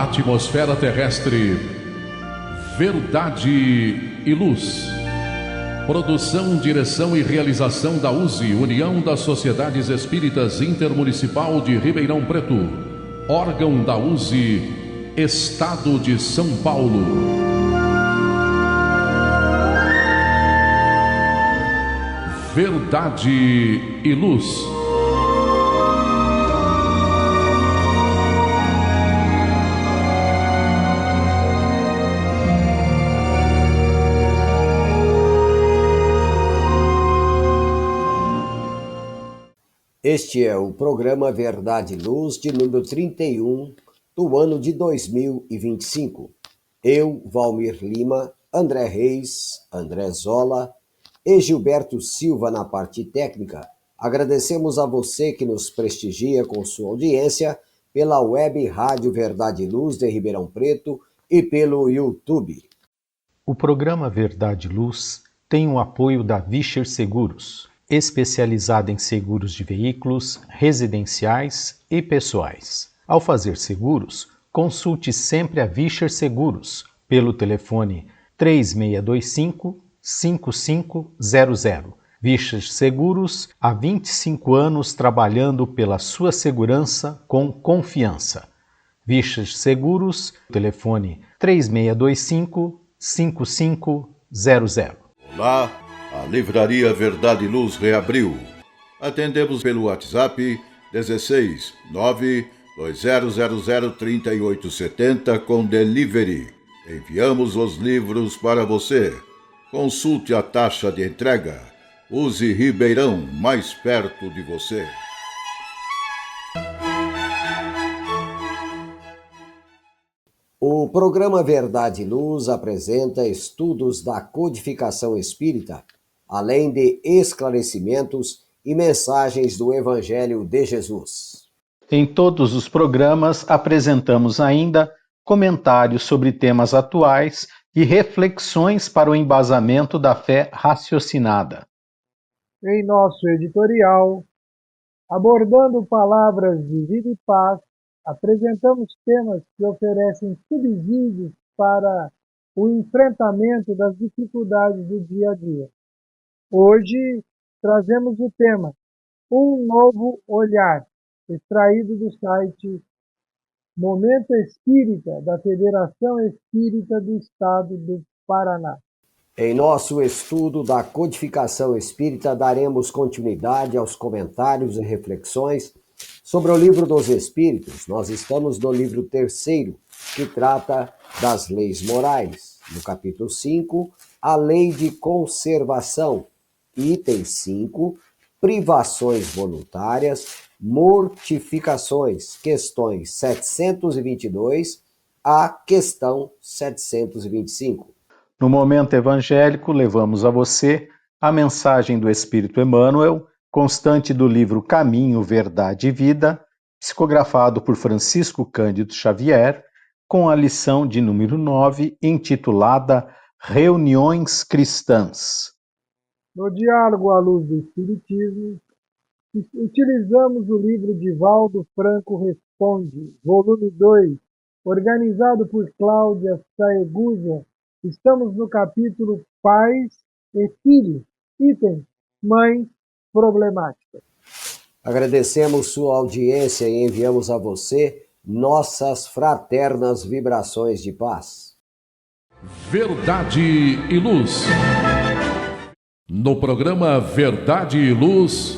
Atmosfera terrestre, verdade e luz. Produção, direção e realização da USE, União das Sociedades Espíritas Intermunicipal de Ribeirão Preto. Órgão da USE, Estado de São Paulo. Verdade e luz. Este é o programa Verdade e Luz de número 31 do ano de 2025. Eu, Valmir Lima, André Reis, André Zola e Gilberto Silva na parte técnica. Agradecemos a você que nos prestigia com sua audiência pela web Rádio Verdade e Luz de Ribeirão Preto e pelo YouTube. O programa Verdade e Luz tem o apoio da Vischer Seguros, especializada em seguros de veículos, residenciais e pessoais. Ao fazer seguros, consulte sempre a Vischer Seguros pelo telefone 3625-5500. Vischer Seguros, há 25 anos trabalhando pela sua segurança com confiança. Vischer Seguros, telefone 3625-5500. Olá! A Livraria Verdade e Luz reabriu. Atendemos pelo WhatsApp 16 920003870 com delivery. Enviamos os livros para você. Consulte a taxa de entrega. Use Ribeirão, mais perto de você. O programa Verdade e Luz apresenta estudos da codificação espírita, além de esclarecimentos e mensagens do Evangelho de Jesus. Em todos os programas apresentamos ainda comentários sobre temas atuais e reflexões para o embasamento da fé raciocinada. Em nosso editorial, abordando palavras de vida e paz, apresentamos temas que oferecem subsídios para o enfrentamento das dificuldades do dia a dia. Hoje, trazemos o tema Um Novo Olhar, extraído do site Momento Espírita, da Federação Espírita do Estado do Paraná. Em nosso estudo da codificação espírita, daremos continuidade aos comentários e reflexões sobre o Livro dos Espíritos. Nós estamos no livro 3º, que trata das leis morais. No capítulo 5, a lei de conservação. Item 5, privações voluntárias, mortificações, questões 722 a questão 725. No Momento Evangélico, levamos a você a mensagem do Espírito Emmanuel, constante do livro Caminho, Verdade e Vida, psicografado por Francisco Cândido Xavier, com a lição de número 9, intitulada Reuniões Cristãs. No diálogo à luz do Espiritismo, utilizamos o livro de Valdo Franco Responde, volume 2, organizado por Cláudia Saegusa. Estamos no capítulo Pais e Filhos, item Mães Problemáticas. Agradecemos sua audiência e enviamos a você nossas fraternas vibrações de paz. Verdade e Luz. No programa Verdade e Luz,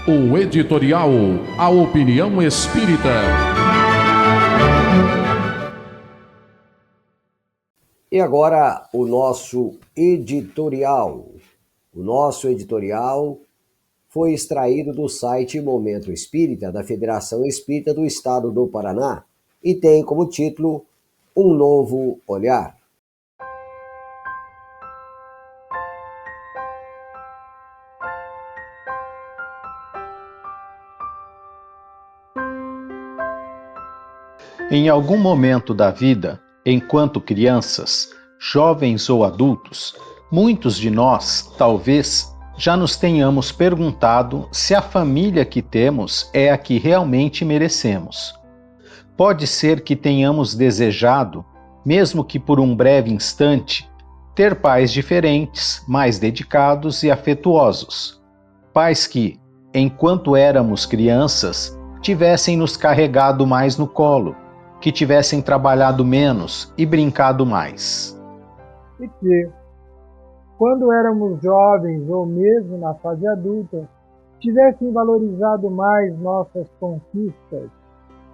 o editorial A Opinião Espírita. E agora o nosso editorial. O nosso editorial foi extraído do site Momento Espírita, da Federação Espírita do Estado do Paraná, e tem como título Um Novo Olhar. Em algum momento da vida, enquanto crianças, jovens ou adultos, muitos de nós, talvez, já nos tenhamos perguntado se a família que temos é a que realmente merecemos. pode ser que tenhamos desejado, mesmo que por um breve instante, ter pais diferentes, mais dedicados e afetuosos. Pais que, enquanto éramos crianças, tivessem nos carregado mais no colo, que tivessem trabalhado menos e brincado mais. E que, quando éramos jovens ou mesmo na fase adulta, tivessem valorizado mais nossas conquistas,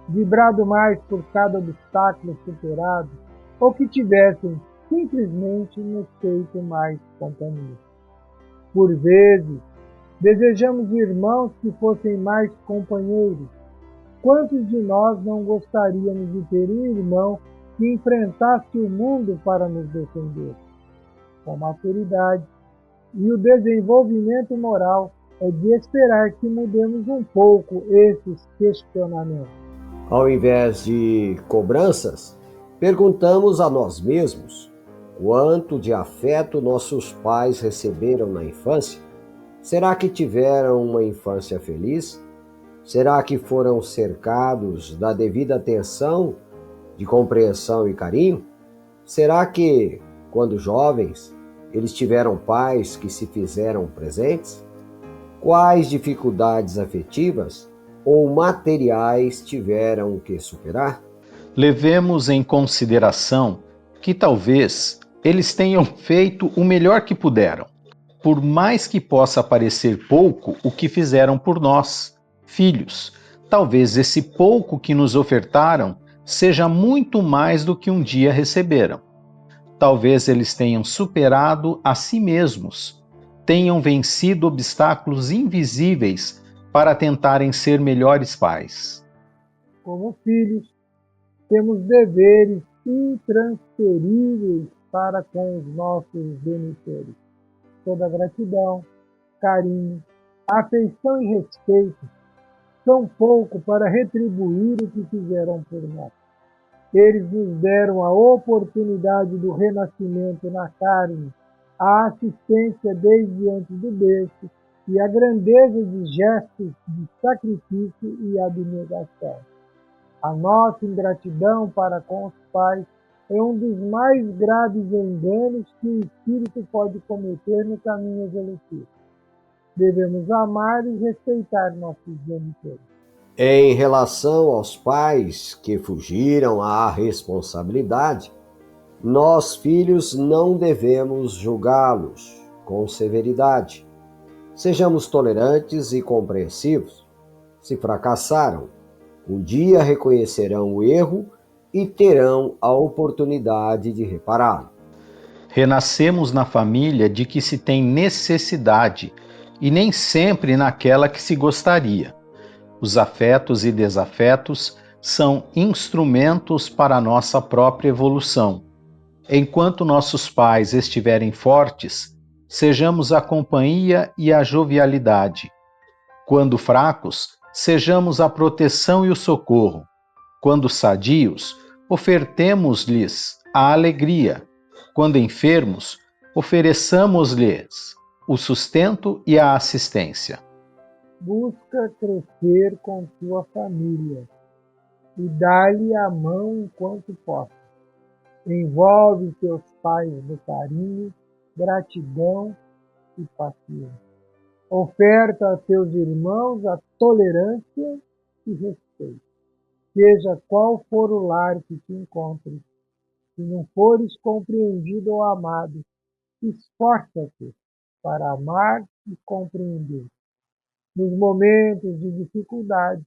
vibrado mais por cada obstáculo superado, ou que tivessem simplesmente nos feito mais companhia. Por vezes, desejamos irmãos que fossem mais companheiros. Quantos de nós não gostaríamos de ter um irmão que enfrentasse o mundo para nos defender? Com maturidade e o desenvolvimento moral, é de esperar que mudemos um pouco esses questionamentos. Ao invés de cobranças, perguntamos a nós mesmos quanto de afeto nossos pais receberam na infância. Será que tiveram uma infância feliz? Será que foram cercados da devida atenção, de compreensão e carinho? Será que, quando jovens, eles tiveram pais que se fizeram presentes? Quais dificuldades afetivas ou materiais tiveram que superar? Levemos em consideração que talvez eles tenham feito o melhor que puderam, por mais que possa parecer pouco o que fizeram por nós, filhos. Talvez esse pouco que nos ofertaram seja muito mais do que um dia receberam. Talvez eles tenham superado a si mesmos, tenham vencido obstáculos invisíveis para tentarem ser melhores pais. Como filhos, temos deveres intransferíveis para com os nossos genitores. Toda gratidão, carinho, afeição e respeito são pouco para retribuir o que fizeram por nós. Eles nos deram a oportunidade do renascimento na carne, a assistência desde antes do berço e a grandeza de gestos de sacrifício e abnegação. A nossa ingratidão para com os pais é um dos mais graves enganos que o espírito pode cometer no caminho evolutivo. Devemos amar e respeitar nossos genitores. Em relação aos pais que fugiram à responsabilidade, nós, filhos, não devemos julgá-los com severidade. Sejamos tolerantes e compreensivos. Se fracassaram, um dia reconhecerão o erro e terão a oportunidade de repará-lo. Renascemos na família de que se tem necessidade e nem sempre naquela que se gostaria. Os afetos e desafetos são instrumentos para a nossa própria evolução. Enquanto nossos pais estiverem fortes, sejamos a companhia e a jovialidade. Quando fracos, sejamos a proteção e o socorro. Quando sadios, ofertemos-lhes a alegria. Quando enfermos, ofereçamos-lhes o sustento e a assistência. Busca crescer com tua família e dá-lhe a mão enquanto possa. Envolve teus pais no carinho, gratidão e paciência. Oferta a teus irmãos a tolerância e respeito. Seja qual for o lar que te encontres, se não fores compreendido ou amado, esforça-te para amar e compreender. Nos momentos de dificuldade,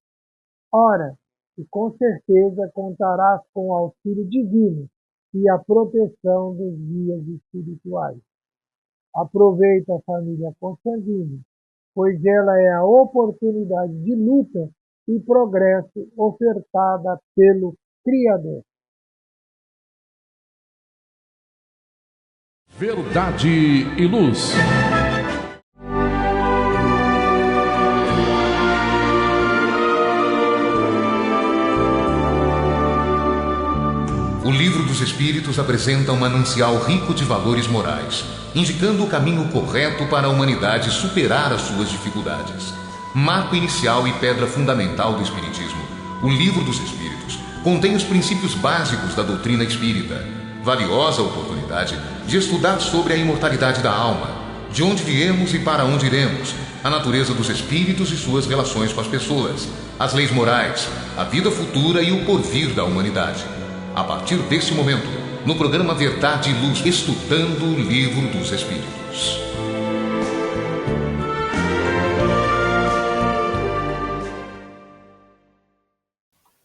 ora, e com certeza contarás com o auxílio divino e a proteção dos guias espirituais. Aproveita a família consanguínea, pois ela é a oportunidade de luta e progresso ofertada pelo Criador. Verdade e Luz. O Livro dos Espíritos apresenta um manancial rico de valores morais, indicando o caminho correto para a humanidade superar as suas dificuldades. Marco inicial e pedra fundamental do Espiritismo, o Livro dos Espíritos contém os princípios básicos da doutrina espírita. Valiosa oportunidade de estudar sobre a imortalidade da alma, de onde viemos e para onde iremos, a natureza dos espíritos e suas relações com as pessoas, as leis morais, a vida futura e o porvir da humanidade. A partir desse momento, no programa Verdade e Luz, estudando o Livro dos Espíritos.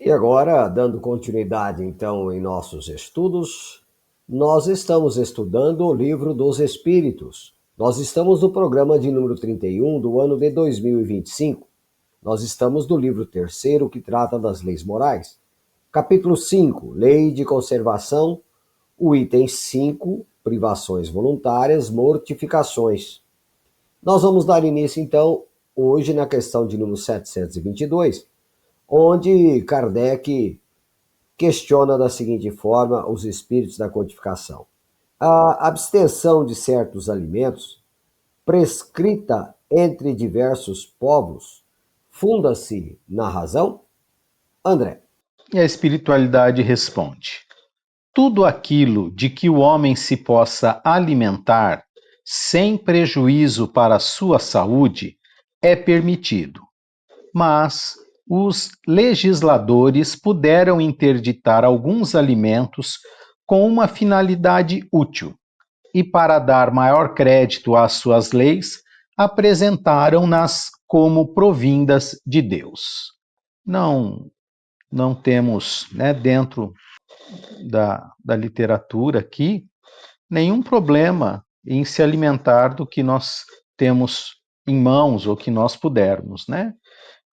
E agora, dando continuidade então em nossos estudos, nós estamos estudando o Livro dos Espíritos. Nós estamos no programa de número 31 do ano de 2025. Nós estamos no livro terceiro que trata das leis morais. Capítulo 5, Lei de Conservação, o item 5, privações voluntárias, mortificações. Nós vamos dar início então hoje na questão de número 722, onde Kardec questiona da seguinte forma os espíritos da codificação. A abstenção de certos alimentos, prescrita entre diversos povos, funda-se na razão? André. E a espiritualidade responde: tudo aquilo de que o homem se possa alimentar sem prejuízo para a sua saúde é permitido, mas os legisladores puderam interditar alguns alimentos com uma finalidade útil, e para dar maior crédito às suas leis, apresentaram-nas como provindas de Deus. Não temos, dentro da literatura aqui, nenhum problema em se alimentar do que nós temos em mãos ou que nós pudermos, né?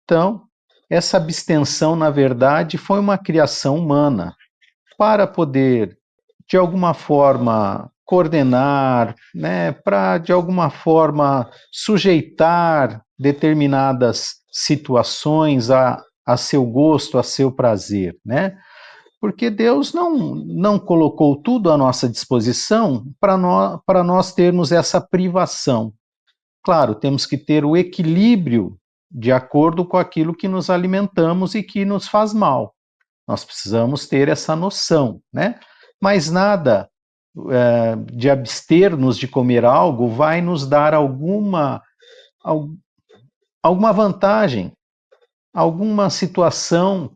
Então, essa abstenção, na verdade, foi uma criação humana para poder, de alguma forma, coordenar, para, de alguma forma, sujeitar determinadas situações a seu gosto, a seu prazer, né? Porque Deus não colocou tudo à nossa disposição para nós termos essa privação. Claro, temos que ter o equilíbrio de acordo com aquilo que nos alimentamos e que nos faz mal. Nós precisamos ter essa noção, né? Mas nada de abster-nos de comer algo vai nos dar alguma vantagem, alguma situação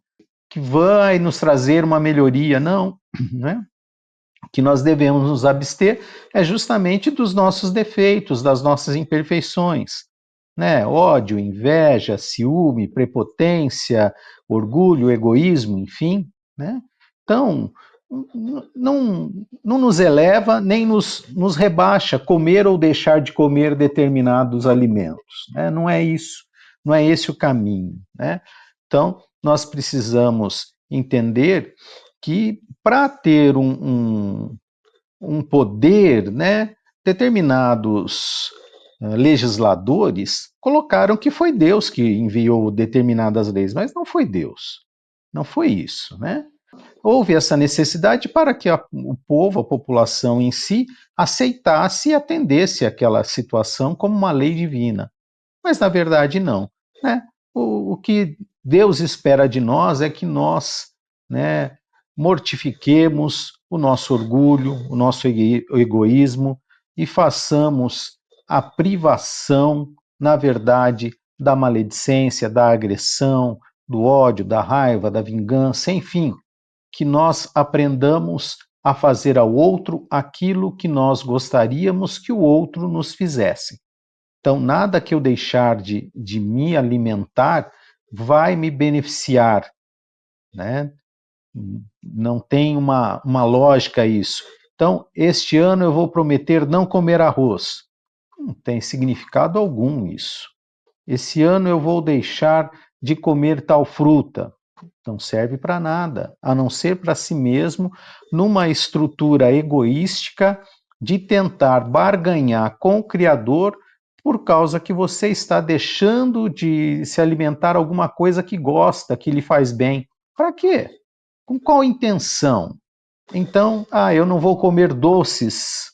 que vai nos trazer uma melhoria. Não, né? O que nós devemos nos abster é justamente dos nossos defeitos, das nossas imperfeições. Ódio, inveja, ciúme, prepotência, orgulho, egoísmo, enfim. Então, não nos eleva nem nos rebaixa comer ou deixar de comer determinados alimentos. Não é isso, não é esse o caminho. Então, nós precisamos entender que para ter um poder, determinados legisladores colocaram que foi Deus que enviou determinadas leis, mas não foi Deus, não foi isso, Houve essa necessidade para que o povo, a população em si, aceitasse e atendesse aquela situação como uma lei divina, mas na verdade não, O que Deus espera de nós é que nós, mortifiquemos o nosso orgulho, o nosso egoísmo e façamos a privação, na verdade, da maledicência, da agressão, do ódio, da raiva, da vingança, enfim, que nós aprendamos a fazer ao outro aquilo que nós gostaríamos que o outro nos fizesse. Então, nada que eu deixar de me alimentar vai me beneficiar, Não tem uma lógica isso. Então, este ano eu vou prometer não comer arroz. Não tem significado algum isso. Esse ano eu vou deixar de comer tal fruta. Não serve para nada, a não ser para si mesmo, numa estrutura egoística de tentar barganhar com o Criador por causa que você está deixando de se alimentar alguma coisa que gosta, que lhe faz bem. Para quê? Com qual intenção? Então, eu não vou comer doces,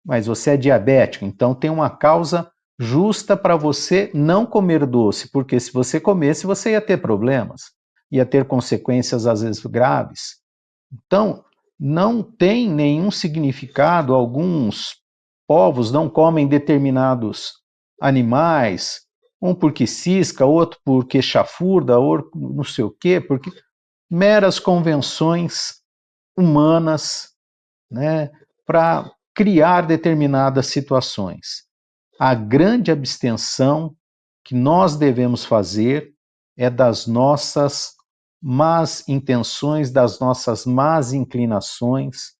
mas você é diabético, então tem uma causa justa para você não comer doce, porque se você comesse, você ia ter problemas. ia ter consequências às vezes graves. Então, não tem nenhum significado, alguns povos não comem determinados animais, um porque cisca, outro porque chafurda, outro não sei o quê, porque meras convenções humanas, né, para criar determinadas situações. A grande abstenção que nós devemos fazer é das nossas más intenções, das nossas más inclinações,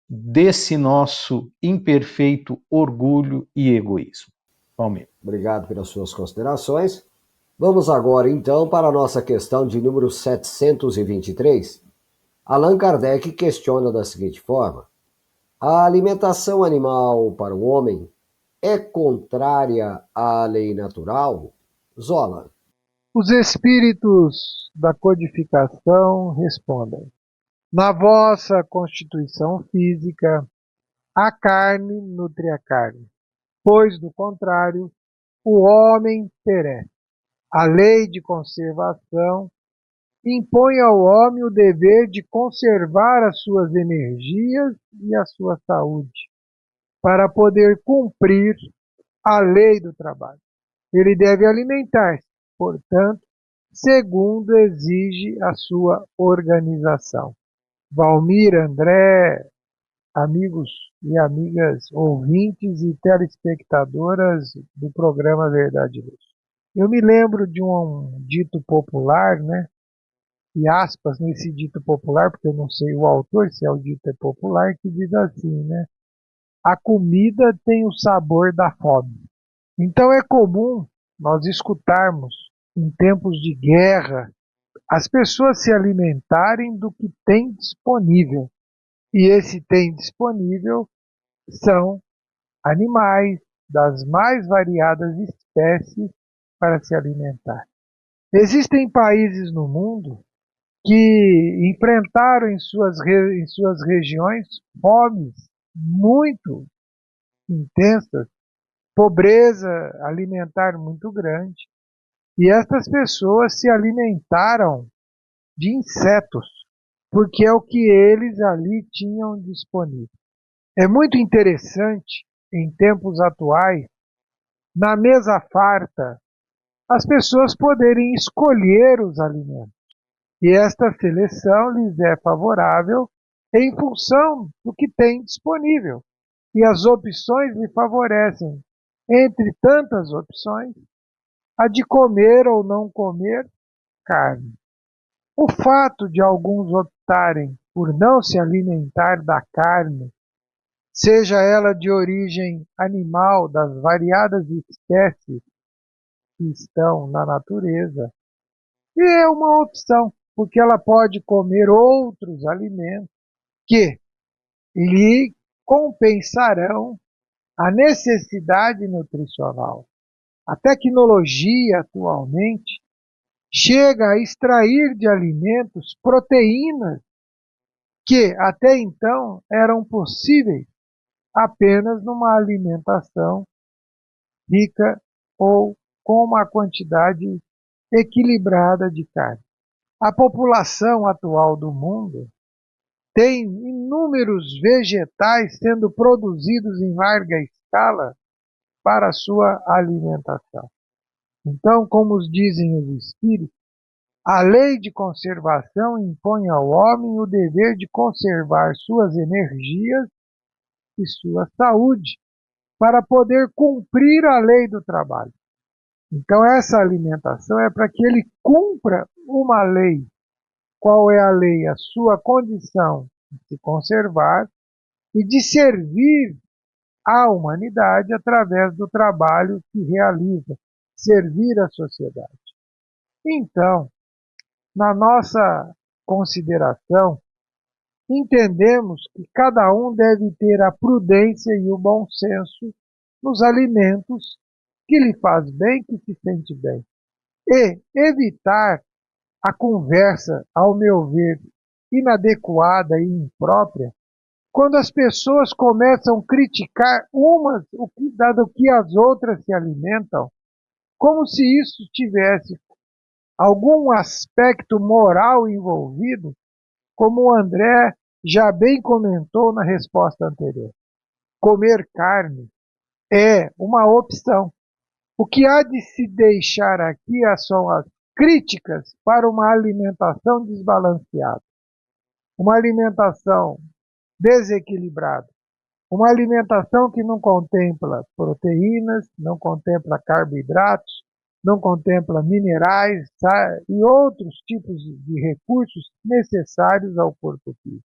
desse nosso imperfeito orgulho e egoísmo. Palmeira. Obrigado pelas suas considerações. Vamos agora, então, para a nossa questão de número 723. Allan Kardec questiona da seguinte forma: a alimentação animal para o homem é contrária à lei natural? Zola. Os espíritos da codificação respondem: na vossa constituição física, a carne nutre a carne, pois, do contrário, o homem perece. A lei de conservação impõe ao homem o dever de conservar as suas energias e a sua saúde, para poder cumprir a lei do trabalho. Ele deve alimentar-se, portanto, segundo exige a sua organização. Valmir, André, amigos e amigas ouvintes e telespectadoras do programa Verdade e Luz. Eu me lembro de um dito popular, né? E aspas nesse dito popular, porque eu não sei o autor, se é o dito popular, que diz assim, né? A comida tem o sabor da fome. Então é comum nós escutarmos, em tempos de guerra, as pessoas se alimentarem do que tem disponível. E esse tem disponível são animais das mais variadas espécies para se alimentar. Existem países no mundo que enfrentaram em suas regiões fomes muito intensas, pobreza alimentar muito grande, e essas pessoas se alimentaram de insetos, porque é o que eles ali tinham disponível. É muito interessante, em tempos atuais, na mesa farta, as pessoas poderem escolher os alimentos. E esta seleção lhes é favorável em função do que tem disponível. E as opções lhe favorecem, entre tantas opções, a de comer ou não comer carne. O fato de alguns optarem por não se alimentar da carne, seja ela de origem animal, das variadas espécies que estão na natureza, é uma opção, porque ela pode comer outros alimentos que lhe compensarão a necessidade nutricional. A tecnologia atualmente chega a extrair de alimentos proteínas que até então eram possíveis apenas numa alimentação rica ou com uma quantidade equilibrada de carne. A população atual do mundo tem inúmeros vegetais sendo produzidos em larga escala para a sua alimentação. Então, como dizem os espíritos, a lei de conservação impõe ao homem o dever de conservar suas energias e sua saúde para poder cumprir a lei do trabalho. Então, essa alimentação é para que ele cumpra uma lei. Qual é a lei? A sua condição de se conservar e de servir à humanidade através do trabalho que realiza, servir à sociedade. Então, na nossa consideração, entendemos que cada um deve ter a prudência e o bom senso nos alimentos que lhe faz bem, que se sente bem. E evitar a conversa, ao meu ver, inadequada e imprópria, quando as pessoas começam a criticar umas do que as outras se alimentam, como se isso tivesse algum aspecto moral envolvido, como o André já bem comentou na resposta anterior. Comer carne é uma opção. O que há de se deixar aqui são as críticas para uma alimentação desbalanceada, uma alimentação desequilibrada, uma alimentação que não contempla proteínas, não contempla carboidratos, não contempla minerais e outros tipos de recursos necessários ao corpo físico.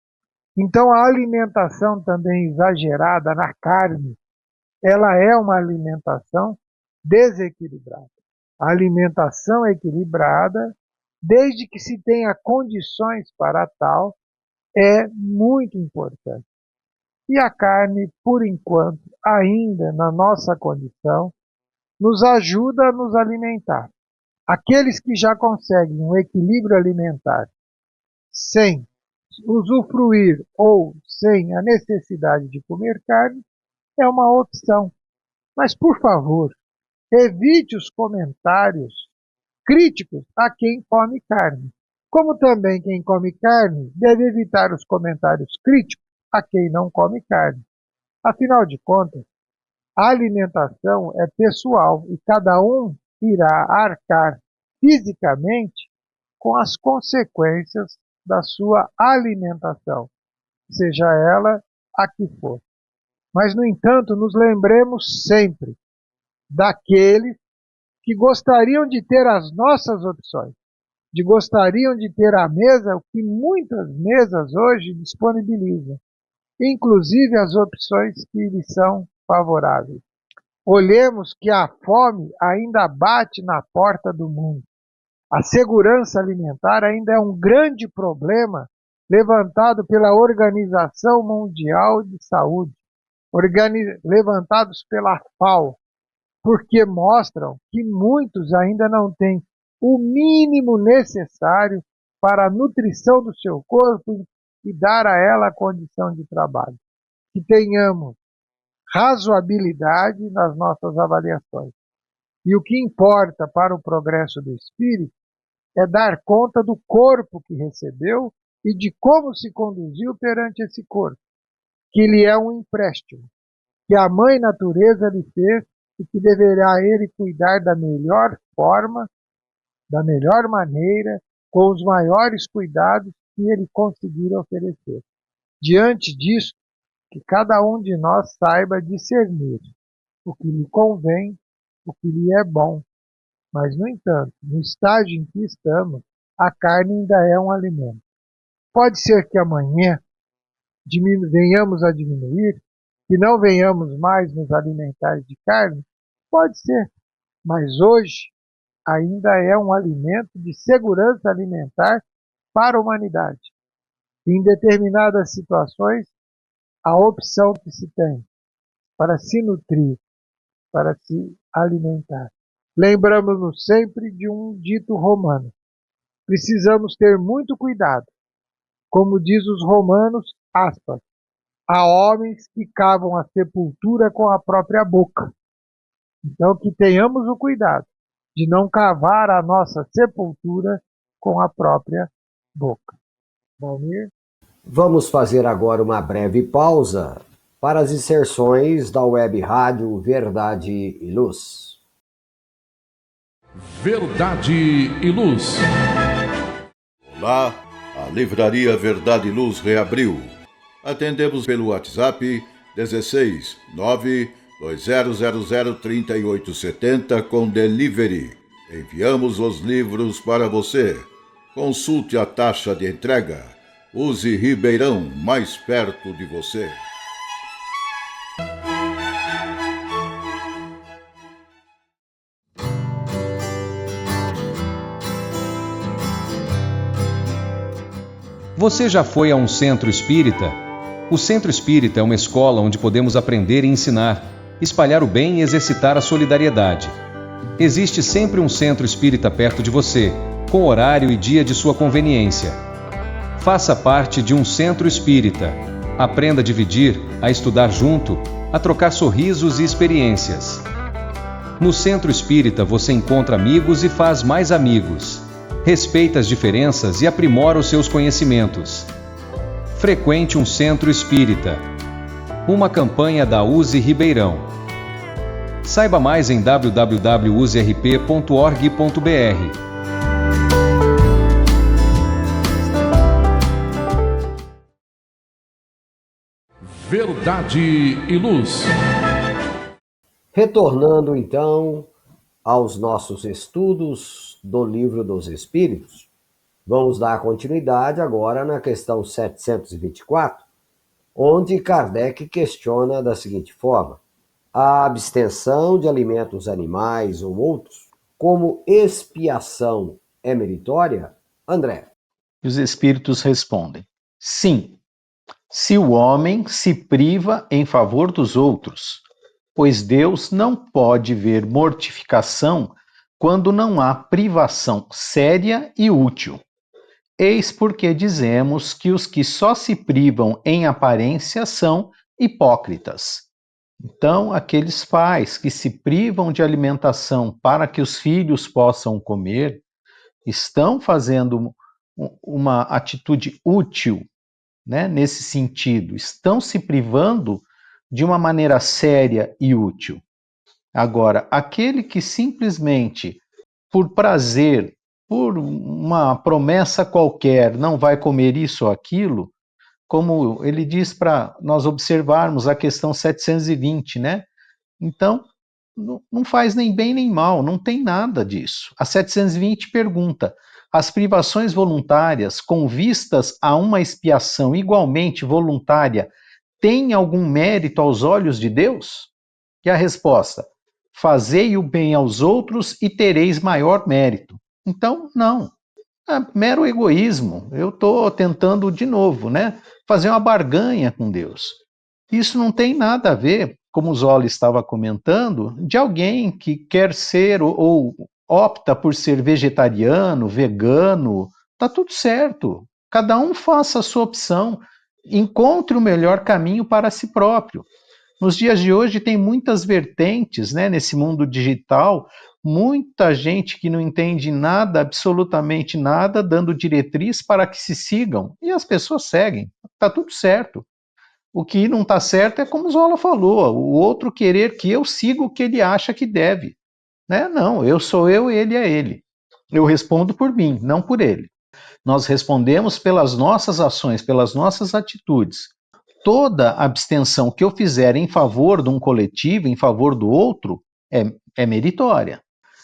Então, a alimentação também exagerada na carne, ela é uma alimentação desequilibrada. A alimentação equilibrada, desde que se tenha condições para tal, é muito importante. E a carne, por enquanto, ainda na nossa condição, nos ajuda a nos alimentar. Aqueles que já conseguem um equilíbrio alimentar sem usufruir ou sem a necessidade de comer carne, é uma opção. Mas, por favor, evite os comentários críticos a quem come carne. Como também quem come carne deve evitar os comentários críticos a quem não come carne. Afinal de contas, a alimentação é pessoal e cada um irá arcar fisicamente com as consequências da sua alimentação, seja ela a que for. Mas, no entanto, nos lembremos sempre daqueles que gostariam de ter as nossas opções, gostariam de ter a mesa, o que muitas mesas hoje disponibilizam, inclusive as opções que lhes são favoráveis. Olhemos que a fome ainda bate na porta do mundo. A segurança alimentar ainda é um grande problema levantado pela Organização Mundial de Saúde, levantados pela FAO, porque mostram que muitos ainda não têm o mínimo necessário para a nutrição do seu corpo e dar a ela a condição de trabalho. Que tenhamos razoabilidade nas nossas avaliações. E o que importa para o progresso do espírito é dar conta do corpo que recebeu e de como se conduziu perante esse corpo, que lhe é um empréstimo, que a mãe natureza lhe fez e que deverá ele cuidar da melhor forma, da melhor maneira, com os maiores cuidados que ele conseguir oferecer. Diante disso, que cada um de nós saiba discernir o que lhe convém, o que lhe é bom. Mas, no entanto, no estágio em que estamos, a carne ainda é um alimento. Pode ser que amanhã venhamos a diminuir, que não venhamos mais nos alimentar de carne? Pode ser, mas hoje ainda é um alimento de segurança alimentar para a humanidade. Em determinadas situações, a opção que se tem para se nutrir, para se alimentar. Lembramos-nos sempre de um dito romano. Precisamos ter muito cuidado. Como diz os romanos, aspas, há homens que cavam a sepultura com a própria boca. Então, que tenhamos o cuidado de não cavar a nossa sepultura com a própria boca. Valmir? Vamos fazer agora uma breve pausa para as inserções da web rádio Verdade e Luz. Verdade e Luz. Olá, a Livraria Verdade e Luz reabriu. Atendemos pelo WhatsApp 16 92000 3870 com delivery. Enviamos os livros para você. Consulte a taxa de entrega. Use Ribeirão, mais perto de você. Você já foi a um centro espírita? O centro espírita é uma escola onde podemos aprender e ensinar, espalhar o bem e exercitar a solidariedade. Existe sempre um centro espírita perto de você, com horário e dia de sua conveniência. Faça parte de um centro espírita. Aprenda a dividir, a estudar junto, a trocar sorrisos e experiências. No centro espírita você encontra amigos e faz mais amigos. Respeite as diferenças e aprimore os seus conhecimentos. Frequente um centro espírita. Uma campanha da USE Ribeirão. Saiba mais em www.userp.org.br. Verdade e Luz. Retornando então aos nossos estudos do Livro dos Espíritos, vamos dar continuidade agora na questão 724, onde Kardec questiona da seguinte forma: a abstenção de alimentos animais ou outros como expiação é meritória? André. E os espíritos respondem: sim, se o homem se priva em favor dos outros, pois Deus não pode ver mortificação quando não há privação séria e útil. Eis porque dizemos que os que só se privam em aparência são hipócritas. Então, aqueles pais que se privam de alimentação para que os filhos possam comer, estão fazendo uma atitude útil, né, nesse sentido, estão se privando de uma maneira séria e útil. Agora, aquele que simplesmente, por prazer, por uma promessa qualquer, não vai comer isso ou aquilo, como ele diz para nós observarmos a questão 720, né? Então, não faz nem bem nem mal, não tem nada disso. A 720 pergunta: as privações voluntárias com vistas a uma expiação igualmente voluntária têm algum mérito aos olhos de Deus? E a resposta: fazei o bem aos outros e tereis maior mérito. Então, não. É mero egoísmo. Eu estou tentando de novo, né? Fazer uma barganha com Deus. Isso não tem nada a ver, como o Zola estava comentando, de alguém que quer ser ou opta por ser vegetariano, vegano. Tá tudo certo. Cada um faça a sua opção. Encontre o melhor caminho para si próprio. Nos dias de hoje tem muitas vertentes, né, nesse mundo digital, muita gente que não entende nada, absolutamente nada, dando diretriz para que se sigam, e as pessoas seguem. Tá tudo certo. O que não está certo é como o Zola falou, o outro querer que eu siga o que ele acha que deve. Né? Não, eu sou eu, ele é ele. Eu respondo por mim, não por ele. Nós respondemos pelas nossas ações, pelas nossas atitudes. Toda abstenção que eu fizer em favor de um coletivo, em favor do outro, é meritória.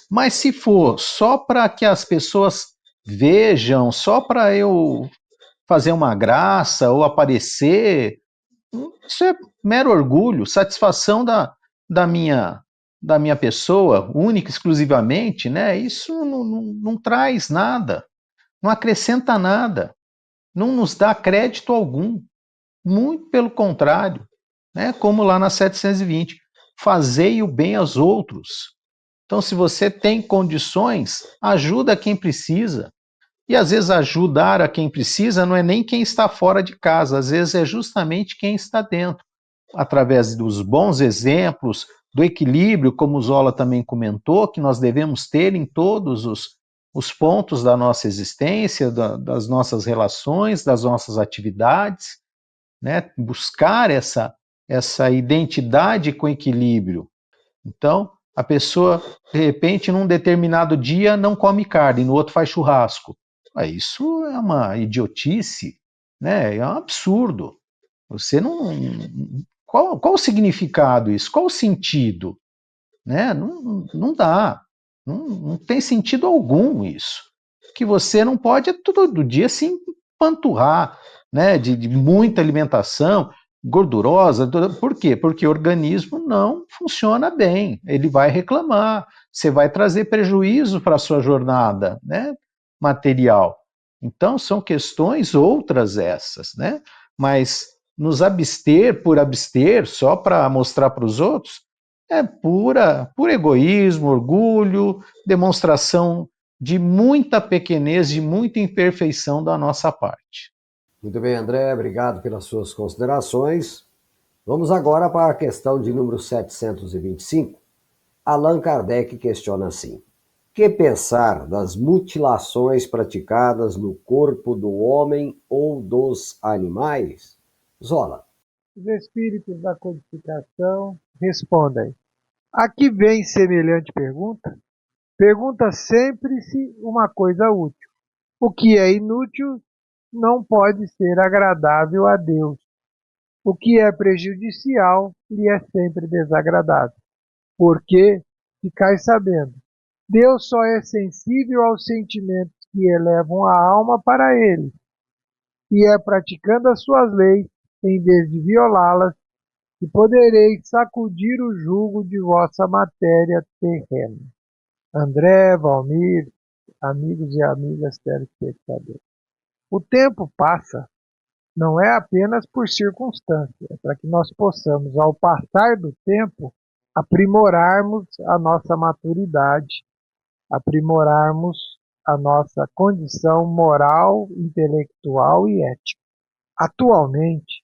Mas se for só para que as pessoas vejam, só para eu fazer uma graça ou aparecer, isso é mero orgulho, satisfação da minha pessoa, única, exclusivamente, né? Isso não traz nada, não acrescenta nada, não nos dá crédito algum. Muito pelo contrário, né? Como lá na 720, fazei o bem aos outros. Então, se você tem condições, ajuda quem precisa. E às vezes ajudar a quem precisa não é nem quem está fora de casa, às vezes é justamente quem está dentro, através dos bons exemplos, do equilíbrio, como o Zola também comentou, que nós devemos ter em todos os pontos da nossa existência, das nossas relações, das nossas atividades, né? Buscar essa identidade com equilíbrio. Então, a pessoa, de repente, num determinado dia não come carne, no outro faz churrasco. Isso é uma idiotice, né? É um absurdo. Você não. Qual o significado isso? Qual o sentido? Né? Não dá. Não tem sentido algum isso. Que você não pode todo dia se empanturrar, né? De muita alimentação gordurosa. Por quê? Porque o organismo não funciona bem. Ele vai reclamar. Você vai trazer prejuízo para a sua jornada, né? Material. Então, são questões outras essas, né? Mas nos abster por abster, só para mostrar para os outros, é puro egoísmo, orgulho, demonstração de muita pequenez, de muita imperfeição da nossa parte. Muito bem, André, obrigado pelas suas considerações. Vamos agora para a questão de número 725. Allan Kardec questiona assim: Que pensar das mutilações praticadas no corpo do homem ou dos animais? Zola. Os espíritos da codificação respondem. A que vem semelhante pergunta? Pergunta sempre-se uma coisa útil. O que é inútil não pode ser agradável a Deus. O que é prejudicial lhe é sempre desagradável. Porque, ficai sabendo, Deus só é sensível aos sentimentos que elevam a alma para ele, e é praticando as suas leis, em vez de violá-las, que podereis sacudir o jugo de vossa matéria terrena. André, Valmir, amigos e amigas telespectadores. O tempo passa, não é apenas por circunstância, é para que nós possamos, ao passar do tempo, aprimorarmos a nossa maturidade, aprimorarmos a nossa condição moral, intelectual e ética. Atualmente,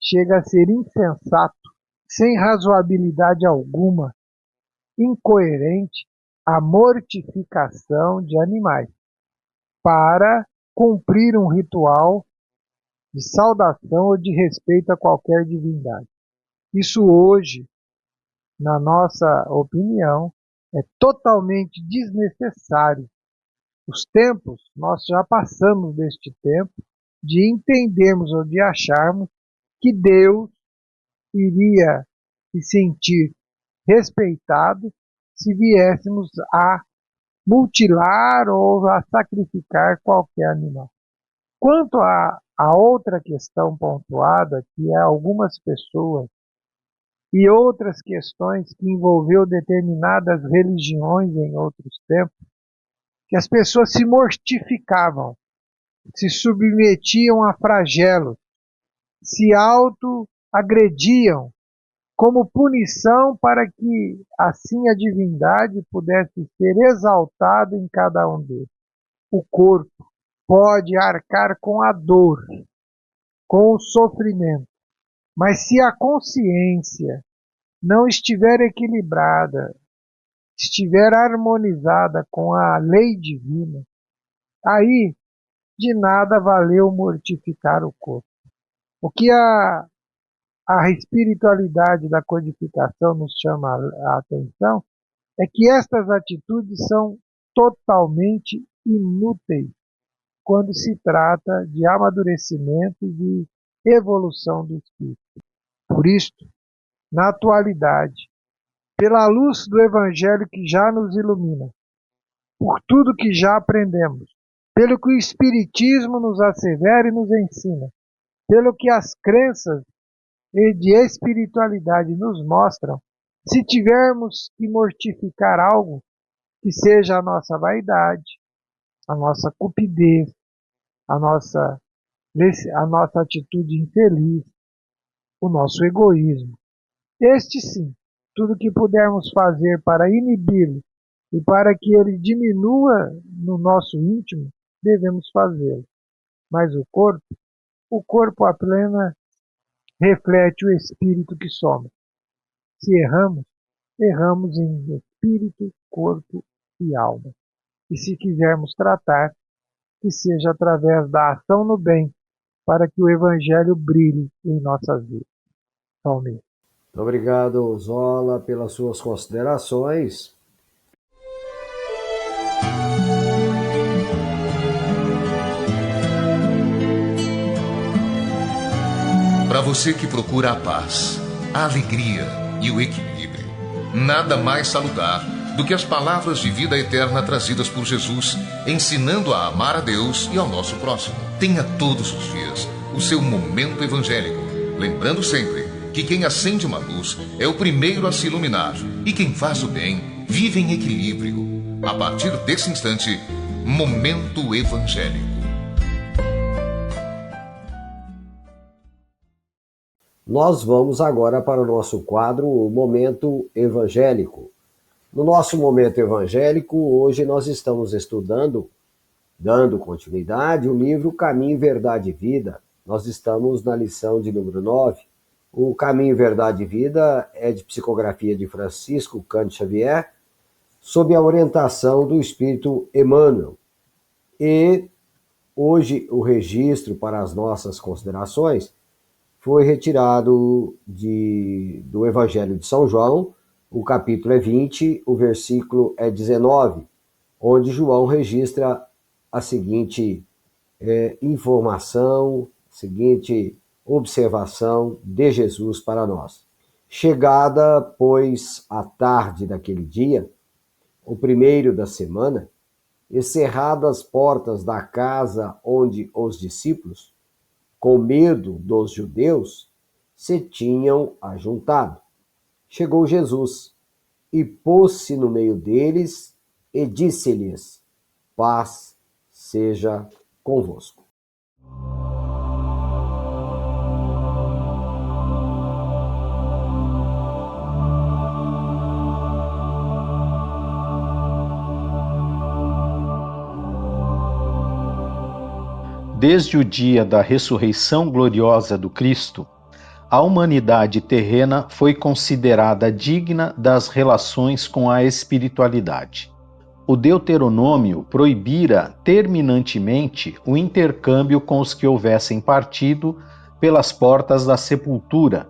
chega a ser insensato, sem razoabilidade alguma, incoerente, a mortificação de animais para cumprir um ritual de saudação ou de respeito a qualquer divindade. Isso hoje, na nossa opinião, é totalmente desnecessário. Os tempos, nós já passamos deste tempo de entendermos ou de acharmos que Deus iria se sentir respeitado se viéssemos a mutilar ou a sacrificar qualquer animal. Quanto a outra questão pontuada, que é algumas pessoas e outras questões que envolveu determinadas religiões em outros tempos, que as pessoas se mortificavam, se submetiam a flagelos, se auto-agrediam, como punição para que assim a divindade pudesse ser exaltada em cada um deles. O corpo pode arcar com a dor, com o sofrimento, mas se a consciência não estiver equilibrada, estiver harmonizada com a lei divina, aí de nada valeu mortificar o corpo. O que a espiritualidade da codificação nos chama a atenção é que estas atitudes são totalmente inúteis quando se trata de amadurecimento e de evolução do espírito. Por isto, na atualidade, pela luz do Evangelho que já nos ilumina, por tudo que já aprendemos, pelo que o Espiritismo nos assevera e nos ensina, pelo que as crenças e de espiritualidade nos mostram, se tivermos que mortificar algo, que seja a nossa vaidade, a nossa cupidez, a nossa atitude infeliz, o nosso egoísmo. Este sim, tudo que pudermos fazer para inibi-lo e para que ele diminua no nosso íntimo, devemos fazê-lo. Mas o corpo apenas reflete o espírito que somos. Se erramos, erramos em espírito, corpo e alma. E se quisermos tratar, que seja através da ação no bem, para que o Evangelho brilhe em nossas vidas. Amém. Muito obrigado, Zola, pelas suas considerações. Para você que procura a paz, a alegria e o equilíbrio, nada mais salutar do que as palavras de vida eterna trazidas por Jesus, ensinando a amar a Deus e ao nosso próximo. Tenha todos os dias o seu momento evangélico, lembrando sempre que quem acende uma luz é o primeiro a se iluminar e quem faz o bem vive em equilíbrio. A partir desse instante, Momento Evangélico. Nós vamos agora para o nosso quadro Momento Evangélico. No nosso Momento Evangélico, hoje nós estamos estudando, dando continuidade, o livro Caminho, Verdade e Vida. Nós estamos na lição de número 9. O Caminho, Verdade e Vida é de psicografia de Francisco Cândido Xavier sob a orientação do Espírito Emmanuel. E hoje o registro para as nossas considerações foi retirado do Evangelho de São João, o capítulo é 20, o versículo é 19, onde João registra a seguinte informação, seguinte observação de Jesus para nós. Chegada, pois, a tarde daquele dia, o primeiro da semana, e cerradas as portas da casa onde os discípulos, com medo dos judeus, se tinham ajuntado. Chegou Jesus e pôs-se no meio deles e disse-lhes: paz seja convosco. Desde o dia da ressurreição gloriosa do Cristo, a humanidade terrena foi considerada digna das relações com a espiritualidade. O Deuteronômio proibira terminantemente o intercâmbio com os que houvessem partido pelas portas da sepultura,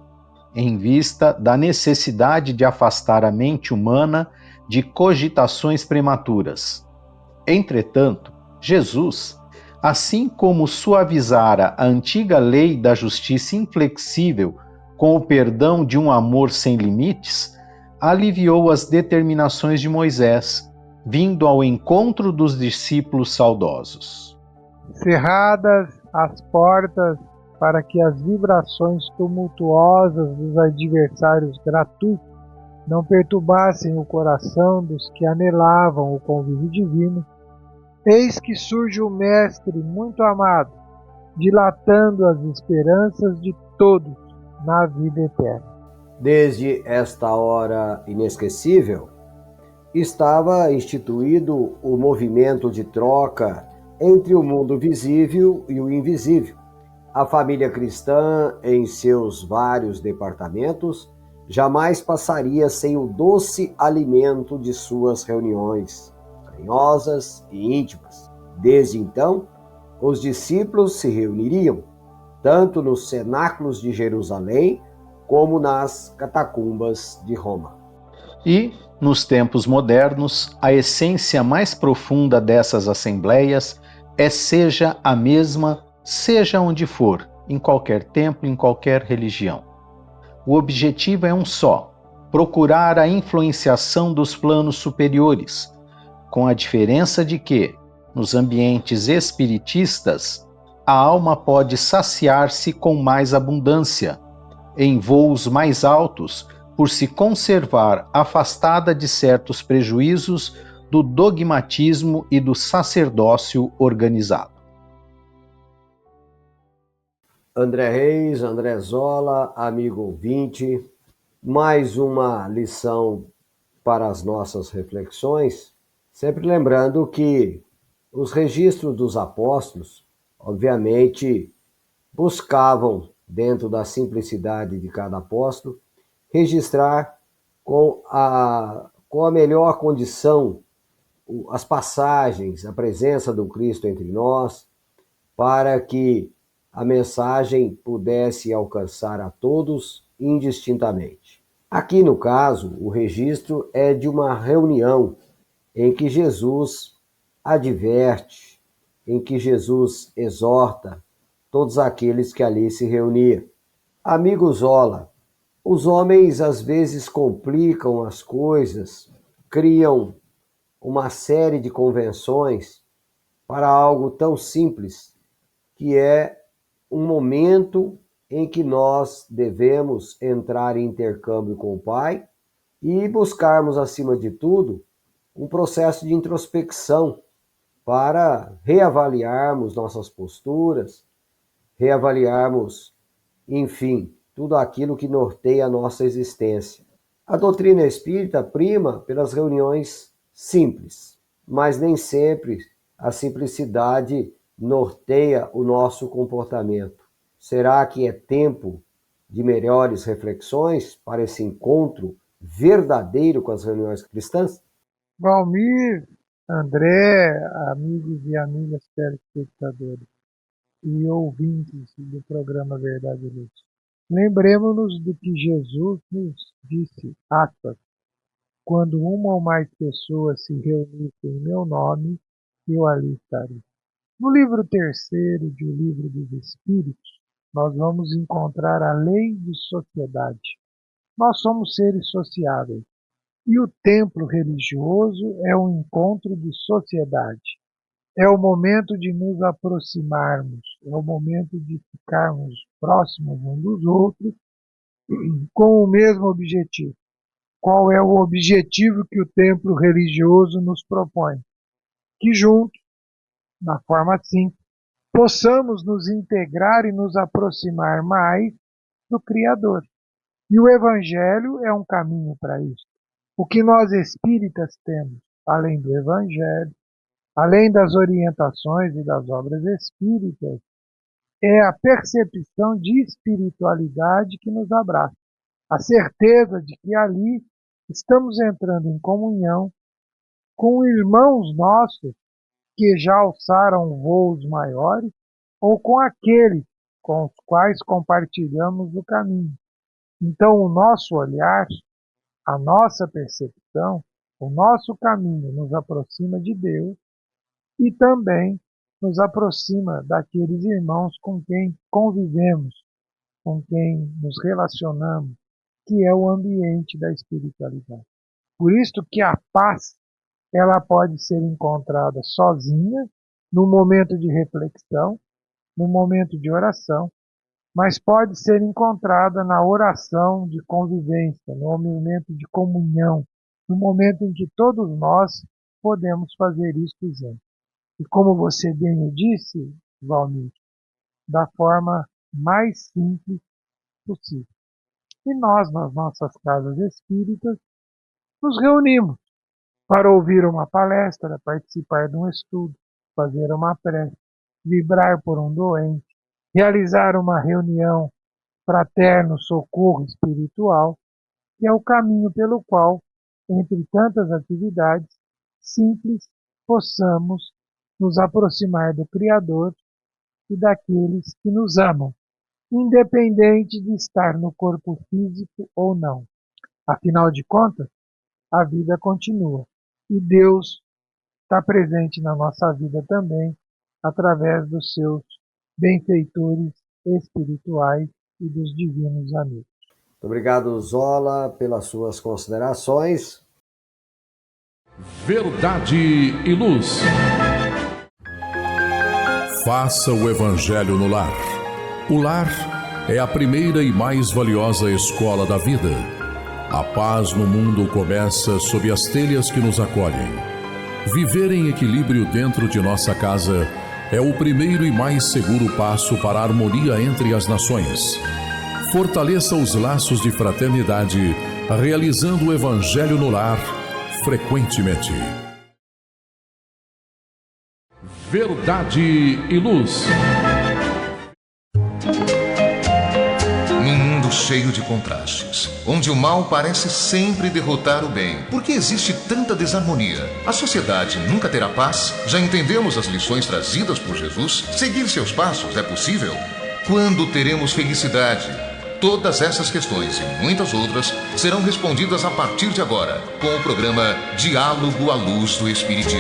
em vista da necessidade de afastar a mente humana de cogitações prematuras. Entretanto, Jesus, assim como suavizara a antiga lei da justiça inflexível com o perdão de um amor sem limites, aliviou as determinações de Moisés, vindo ao encontro dos discípulos saudosos. Cerradas as portas para que as vibrações tumultuosas dos adversários gratuitos não perturbassem o coração dos que anelavam o convívio divino, eis que surge o Mestre muito amado, dilatando as esperanças de todos na vida eterna. Desde esta hora inesquecível, estava instituído o movimento de troca entre o mundo visível e o invisível. A família cristã, em seus vários departamentos, jamais passaria sem o doce alimento de suas reuniões, carinhosas e íntimas. Desde então, os discípulos se reuniriam, tanto nos cenáculos de Jerusalém, como nas catacumbas de Roma. E, nos tempos modernos, a essência mais profunda dessas assembleias seja a mesma, seja onde for, em qualquer templo, em qualquer religião. O objetivo é um só: procurar a influenciação dos planos superiores, com a diferença de que, nos ambientes espiritistas, a alma pode saciar-se com mais abundância, em voos mais altos, por se conservar afastada de certos prejuízos do dogmatismo e do sacerdócio organizado. André Reis, André Zola, amigo ouvinte, mais uma lição para as nossas reflexões, sempre lembrando que os registros dos apóstolos, obviamente, buscavam, dentro da simplicidade de cada apóstolo, registrar com a melhor condição as passagens, a presença do Cristo entre nós, para que a mensagem pudesse alcançar a todos indistintamente. Aqui, no caso, o registro é de uma reunião em que Jesus adverte, em que Jesus exorta todos aqueles que ali se reuniam. Amigo Zola, os homens às vezes complicam as coisas, criam uma série de convenções para algo tão simples, que é um momento em que nós devemos entrar em intercâmbio com o Pai e buscarmos, acima de tudo, um processo de introspecção para reavaliarmos nossas posturas, reavaliarmos, enfim, tudo aquilo que norteia a nossa existência. A doutrina espírita prima pelas reuniões simples, mas nem sempre a simplicidade norteia o nosso comportamento. Será que é tempo de melhores reflexões para esse encontro verdadeiro com as reuniões cristãs? Valmir, André, amigos e amigas telespectadores e ouvintes do programa Verdade e Luz. Lembremos-nos do que Jesus nos disse, aspas, quando uma ou mais pessoas se reunissem em meu nome, eu ali estarei. No livro terceiro de O Livro dos Espíritos, nós vamos encontrar a lei de sociedade. Nós somos seres sociáveis. E o templo religioso é um encontro de sociedade. É o momento de nos aproximarmos, é o momento de ficarmos próximos uns dos outros com o mesmo objetivo. Qual é o objetivo que o templo religioso nos propõe? Que juntos, na forma simples, possamos nos integrar e nos aproximar mais do Criador. E o Evangelho é um caminho para isso. O que nós espíritas temos, além do Evangelho, além das orientações e das obras espíritas, é a percepção de espiritualidade que nos abraça. A certeza de que ali estamos entrando em comunhão com irmãos nossos que já alçaram voos maiores ou com aqueles com os quais compartilhamos o caminho. Então, o nosso olhar, a nossa percepção, o nosso caminho nos aproxima de Deus e também nos aproxima daqueles irmãos com quem convivemos, com quem nos relacionamos, que é o ambiente da espiritualidade. Por isso que a paz, ela pode ser encontrada sozinha, no momento de reflexão, no momento de oração, mas pode ser encontrada na oração de convivência, no momento de comunhão, no momento em que todos nós podemos fazer isto juntos. E como você bem o disse, Valmir, da forma mais simples possível. E nós, nas nossas casas espíritas, nos reunimos para ouvir uma palestra, participar de um estudo, fazer uma prece, vibrar por um doente, realizar uma reunião fraterno socorro espiritual, que é o caminho pelo qual, entre tantas atividades simples, possamos nos aproximar do Criador e daqueles que nos amam, independente de estar no corpo físico ou não. Afinal de contas, a vida continua e Deus está presente na nossa vida também, através dos seus benfeitores espirituais e dos divinos amigos. Muito obrigado, Zola, pelas suas considerações. Verdade e Luz. Faça o Evangelho no lar. O lar é a primeira e mais valiosa escola da vida. A paz no mundo começa sob as telhas que nos acolhem. Viver em equilíbrio dentro de nossa casa é o primeiro e mais seguro passo para a harmonia entre as nações. Fortaleça os laços de fraternidade, realizando o Evangelho no lar frequentemente. Verdade e Luz. Num mundo cheio de contrastes, onde o mal parece sempre derrotar o bem, por que existe tanta desarmonia? A sociedade nunca terá paz? Já entendemos as lições trazidas por Jesus? Seguir seus passos é possível? Quando teremos felicidade? Todas essas questões e muitas outras serão respondidas a partir de agora, com o programa Diálogo à Luz do Espiritismo.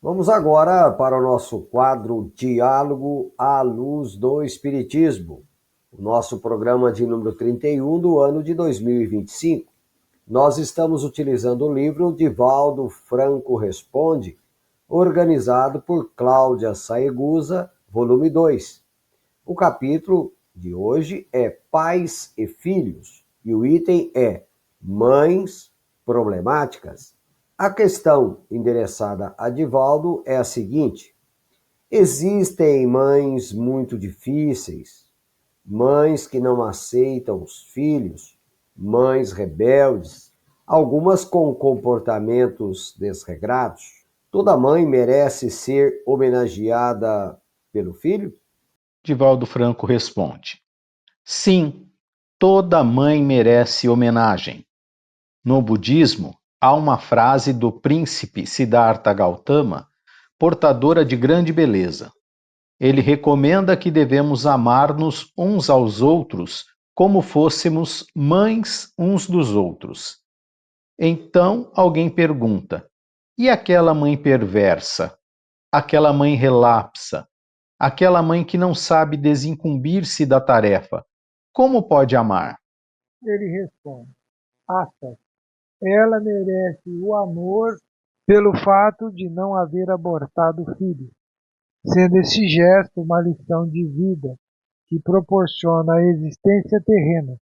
Vamos agora para o nosso quadro Diálogo à Luz do Espiritismo, o nosso programa de número 31 do ano de 2025. Nós estamos utilizando o livro Divaldo Franco Responde, organizado por Cláudia Saegusa, volume 2. O capítulo de hoje é Pais e Filhos, e o item é Mães Problemáticas. A questão endereçada a Divaldo é a seguinte: existem mães muito difíceis, mães que não aceitam os filhos, mães rebeldes, algumas com comportamentos desregrados. Toda mãe merece ser homenageada pelo filho? Divaldo Franco responde: Sim, toda mãe merece homenagem. No budismo, há uma frase do príncipe Siddhartha Gautama, portadora de grande beleza. Ele recomenda que devemos amar-nos uns aos outros como fôssemos mães uns dos outros. Então alguém pergunta: e aquela mãe perversa? Aquela mãe relapsa? Aquela mãe que não sabe desincumbir-se da tarefa? Como pode amar? Ele responde: aspas, ela merece o amor pelo fato de não haver abortado o filho, sendo esse gesto uma lição de vida que proporciona a existência terrena.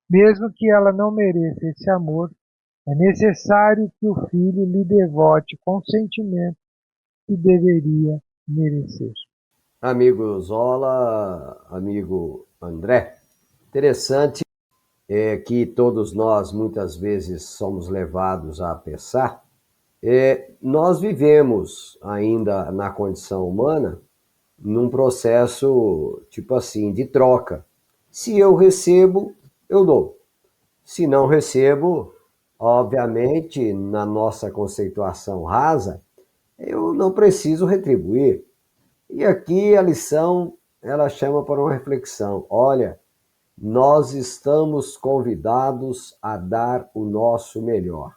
Mesmo que ela não mereça esse amor, é necessário que o filho lhe devote com o sentimento que deveria merecer. Amigo Zola, amigo André, interessante é que todos nós muitas vezes somos levados a pensar. Nós vivemos ainda na condição humana num processo tipo assim de troca. Se eu recebo, eu dou. Se não recebo, obviamente, na nossa conceituação rasa, eu não preciso retribuir. E aqui a lição, ela chama para uma reflexão. Olha, nós estamos convidados a dar o nosso melhor,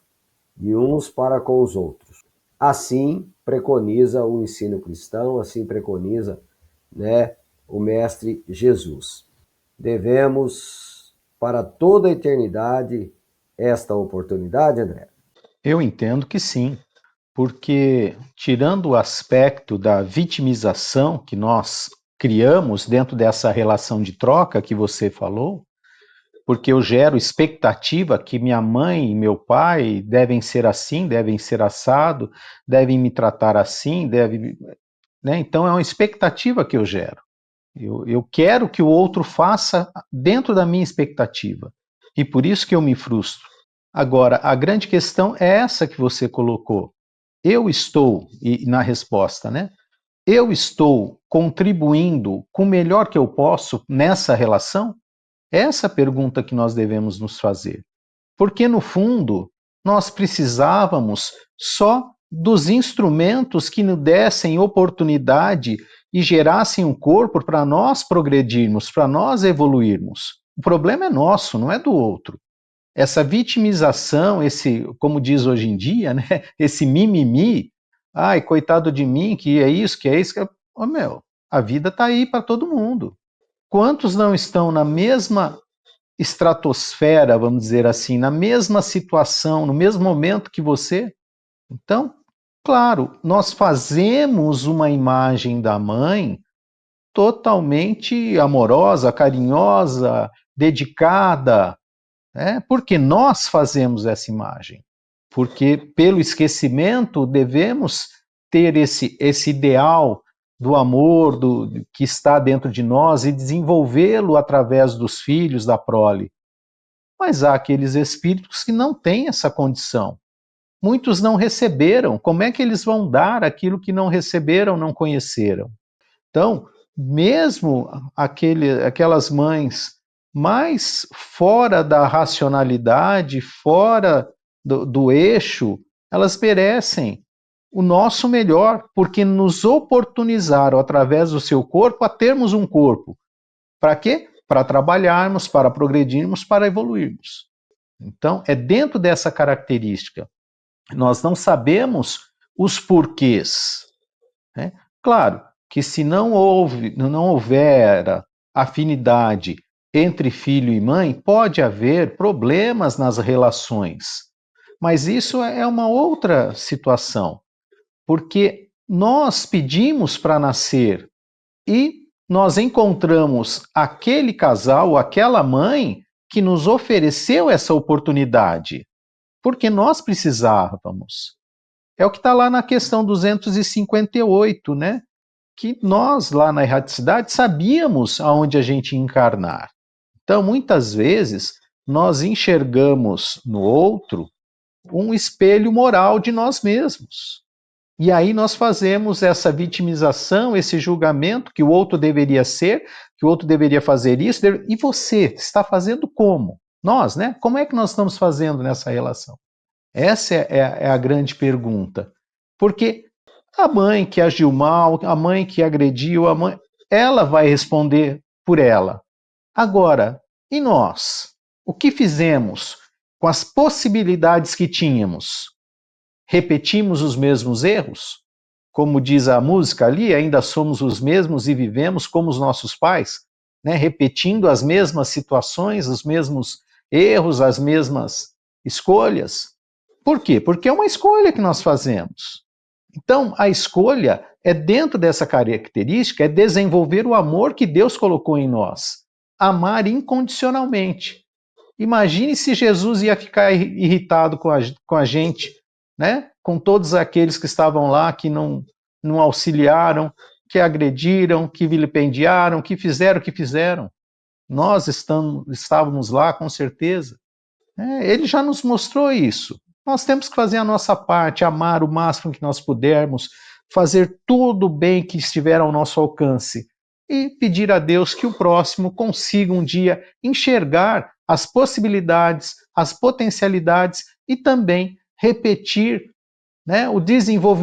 de uns para com os outros. Assim preconiza o ensino cristão, assim preconiza, né, o Mestre Jesus. Devemos, para toda a eternidade, esta oportunidade, André? Eu entendo que sim, porque tirando o aspecto da vitimização que nós criamos dentro dessa relação de troca que você falou, porque eu gero expectativa que minha mãe e meu pai devem ser assim, devem ser assado, devem me tratar assim, devem, né? Então é uma expectativa que eu gero. Eu quero que o outro faça dentro da minha expectativa. E por isso que eu me frustro. Agora, a grande questão é essa que você colocou. Eu estou, e na resposta, né? Eu estou contribuindo com o melhor que eu posso nessa relação? Essa é a pergunta que nós devemos nos fazer. Porque, no fundo, nós precisávamos só dos instrumentos que nos dessem oportunidade e gerassem um corpo para nós progredirmos, para nós evoluirmos. O problema é nosso, não é do outro. Essa vitimização, esse, como diz hoje em dia, né, esse mimimi, ai, coitado de mim, que é isso, que é isso, que é... Oh, meu, a vida está aí para todo mundo. Quantos não estão na mesma estratosfera, vamos dizer assim, na mesma situação, no mesmo momento que você? Então, claro, nós fazemos uma imagem da mãe totalmente amorosa, carinhosa, dedicada, né? Porque nós fazemos essa imagem. Porque pelo esquecimento devemos ter esse ideal do amor que está dentro de nós e desenvolvê-lo através dos filhos, da prole. Mas há aqueles espíritos que não têm essa condição. Muitos não receberam. Como é que eles vão dar aquilo que não receberam, não conheceram? Então, mesmo aquelas mães mais fora da racionalidade, fora do eixo, elas merecem o nosso melhor, porque nos oportunizaram, através do seu corpo, a termos um corpo. Para quê? Para trabalharmos, para progredirmos, para evoluirmos. Então, é dentro dessa característica. Nós não sabemos os porquês, né? Claro que se não houver afinidade entre filho e mãe, pode haver problemas nas relações. Mas isso é uma outra situação, porque nós pedimos para nascer e nós encontramos aquele casal, aquela mãe que nos ofereceu essa oportunidade, porque nós precisávamos. É o que está lá na questão 258, né? Que nós, lá na erraticidade, sabíamos aonde a gente ia encarnar. Então, muitas vezes, nós enxergamos no outro um espelho moral de nós mesmos. E aí nós fazemos essa vitimização, esse julgamento que o outro deveria ser, que o outro deveria fazer isso, e você está fazendo como? Nós, né? Como é que nós estamos fazendo nessa relação? Essa é a grande pergunta. Porque a mãe que agiu mal, a mãe que agrediu, ela vai responder por ela. Agora, e nós? O que fizemos com as possibilidades que tínhamos? Repetimos os mesmos erros? Como diz a música ali, ainda somos os mesmos e vivemos como os nossos pais, né? Repetindo as mesmas situações, os mesmos erros, as mesmas escolhas. Por quê? Porque é uma escolha que nós fazemos. Então, a escolha é dentro dessa característica, é desenvolver o amor que Deus colocou em nós. Amar incondicionalmente. Imagine se Jesus ia ficar irritado com a gente, né? Com todos aqueles que estavam lá, que não auxiliaram, que agrediram, que vilipendiaram, que fizeram o que fizeram. Nós estávamos lá, com certeza. Ele já nos mostrou isso. Nós temos que fazer a nossa parte, amar o máximo que nós pudermos, fazer tudo o bem que estiver ao nosso alcance e pedir a Deus que o próximo consiga um dia enxergar as possibilidades, as potencialidades e também repetir, né, o desenvolvimento